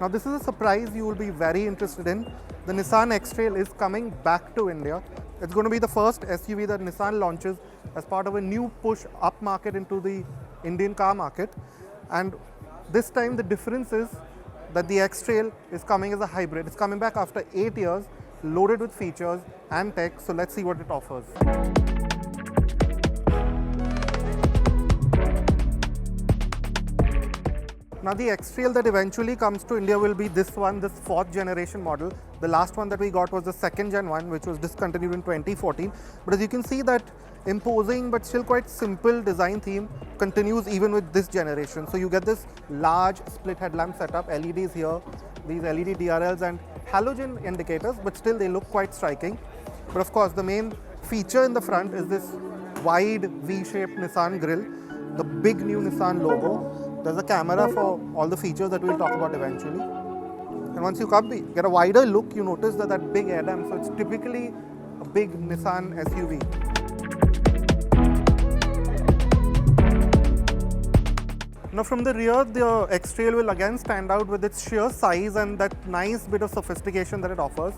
Now this is a surprise you will be very interested in. The Nissan X-Trail is coming back to India. It's going to be the first SUV that Nissan launches as part of a new push up market into the Indian car market. And this time the difference is that the X-Trail is coming as a hybrid. It's coming back after 8 years, loaded with features and tech. So let's see what it offers. Now the X-Trail that eventually comes to India will be this one, this 4th generation model. The last one that we got was the 2nd gen one, which was discontinued in 2014. But as you can see, that imposing but still quite simple design theme continues even with this generation. So you get this large split headlamp setup, LEDs here, these LED DRLs and halogen indicators, but still they look quite striking. But of course, the main feature in the front is this wide V-shaped Nissan grille, the big new Nissan logo. There's a camera for all the features that we'll talk about eventually. And once you get a wider look, you notice that big headlamp. So it's typically a big Nissan SUV. Now from the rear, the X-Trail will again stand out with its sheer size and that nice bit of sophistication that it offers.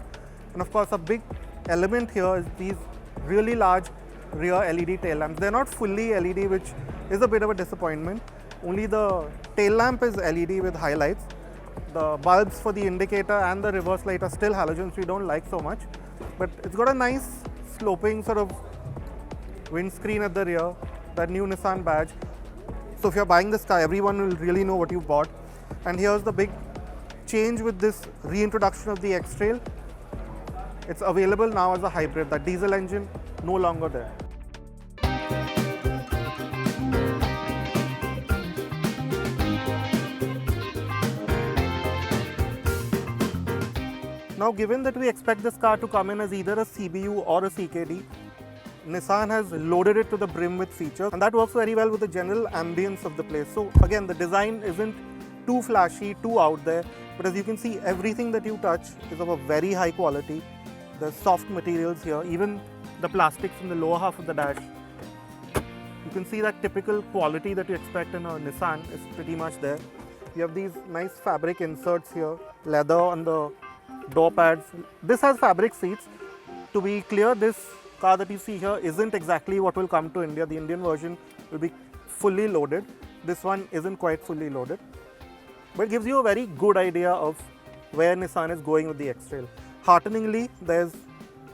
And of course, a big element here is these really large rear LED tail lamps. They're not fully LED, which is a bit of a disappointment. Only the tail lamp is LED with highlights. The bulbs for the indicator and the reverse light are still halogens, we don't like so much. But it's got a nice sloping sort of windscreen at the rear, that new Nissan badge. So if you're buying this car, everyone will really know what you bought. And here's the big change with this reintroduction of the X-Trail. It's available now as a hybrid, that diesel engine no longer there. Now, given that we expect this car to come in as either a CBU or a CKD, Nissan has loaded it to the brim with features, and that works very well with the general ambience of the place. So again, the design isn't too flashy, too out there, but as you can see, everything that you touch is of a very high quality. There's soft materials here, even the plastics in the lower half of the dash. You can see that typical quality that you expect in a Nissan is pretty much there. You have these nice fabric inserts here, leather on the door pads. This has fabric seats. To be clear, this car that you see here isn't exactly what will come to India. The Indian version will be fully loaded. This one isn't quite fully loaded. But it gives you a very good idea of where Nissan is going with the X-Trail. Hearteningly, there's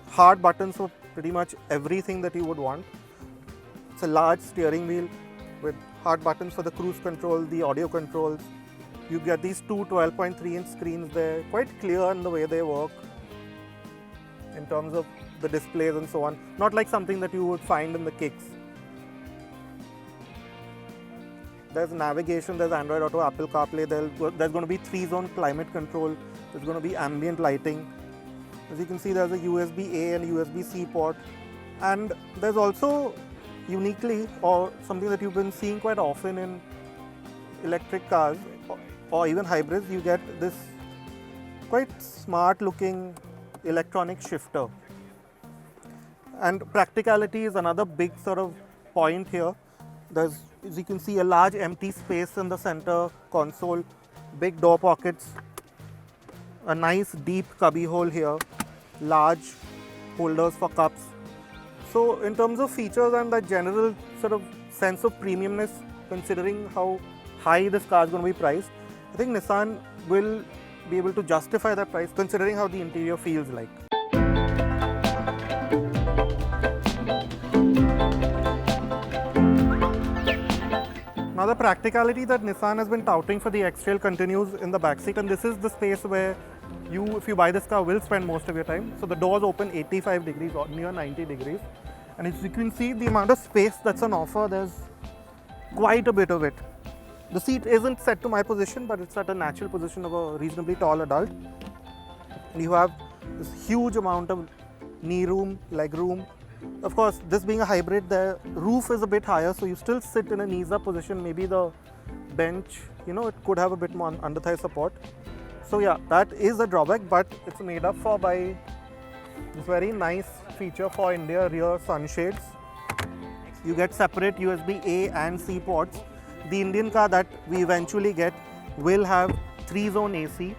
hard buttons for pretty much everything that you would want. It's a large steering wheel with hard buttons for the cruise control, the audio controls. You get these two 12.3-inch screens there, quite clear in the way they work in terms of the displays and so on. Not like something that you would find in the Kicks. There's navigation, there's Android Auto, Apple CarPlay, there's going to be 3-zone climate control, there's going to be ambient lighting. As you can see, there's a USB-A and USB-C port. And there's also uniquely, or something that you've been seeing quite often in electric cars, or even hybrids, you get this quite smart looking electronic shifter. And practicality is another big sort of point here. There's, as you can see, a large empty space in the center console, big door pockets, a nice deep cubby hole here, large holders for cups. So in terms of features and that general sort of sense of premiumness, considering how high this car is going to be priced, I think Nissan will be able to justify that price considering how the interior feels like. Now the practicality that Nissan has been touting for the X-Trail continues in the backseat, and this is the space where you, if you buy this car, will spend most of your time. So the doors open 85 degrees or near 90 degrees. And as you can see, the amount of space that's on offer, there's quite a bit of it. The seat isn't set to my position, but it's at a natural position of a reasonably tall adult. And you have this huge amount of knee room, leg room. Of course, this being a hybrid, the roof is a bit higher, so you still sit in a knees up position. Maybe the bench, it could have a bit more under thigh support. So yeah, that is a drawback, but it's made up for by this very nice feature for India, rear sunshades. You get separate USB A and C ports. The Indian car that we eventually get will have 3-zone AC.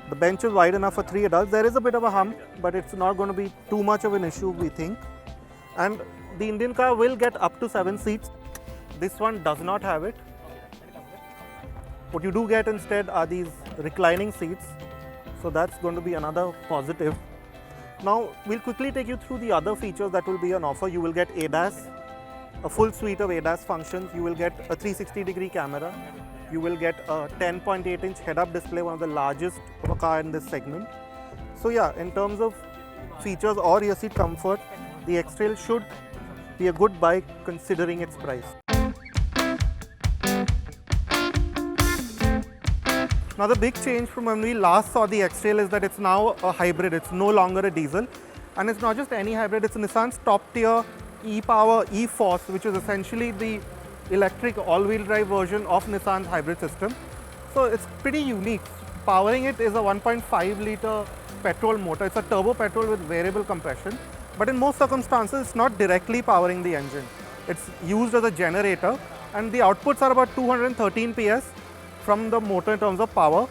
The bench is wide enough for 3 adults. There is a bit of a hump, but it's not going to be too much of an issue, we think. And the Indian car will get up to 7 seats. This one does not have it. What you do get instead are these reclining seats. So that's going to be another positive. Now we'll quickly take you through the other features that will be on offer. You will get ADAS, a full suite of ADAS functions. You will get a 360-degree camera. You will get a 10.8-inch head-up display, one of the largest of a car in this segment. So yeah, in terms of features or rear seat comfort, the X-Trail should be a good bike considering its price. Now the big change from when we last saw the X-Trail is that it's now a hybrid. It's no longer a diesel, and it's not just any hybrid. It's Nissan's top-tier e-POWER e-Force, which is essentially the electric all-wheel drive version of Nissan's hybrid system. So it's pretty unique. Powering it is a 1.5-liter petrol motor. It's a turbo petrol with variable compression, but in most circumstances it's not directly powering the engine. It's used as a generator, and the outputs are about 213 PS from the motor in terms of power.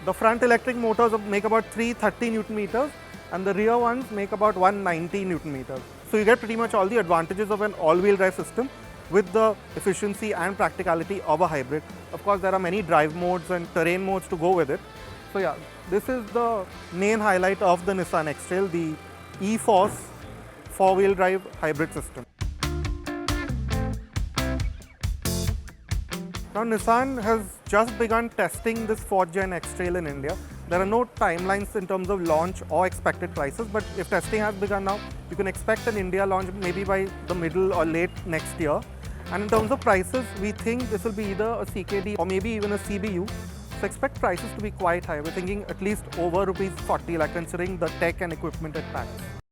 The front electric motors make about 330 Newton meters, and the rear ones make about 190 Newton meters. So you get pretty much all the advantages of an all-wheel drive system with the efficiency and practicality of a hybrid. Of course, there are many drive modes and terrain modes to go with it. So yeah, this is the main highlight of the Nissan X-Trail, the e-Force 4-wheel drive hybrid system. Now Nissan has just begun testing this 4th Gen X-Trail in India. There are no timelines in terms of launch or expected prices, but if testing has begun now, you can expect an India launch maybe by the middle or late next year. And in terms of prices, we think this will be either a CKD or maybe even a CBU. So expect prices to be quite high. We're thinking at least over rupees 40 lakh considering the tech and equipment it packs.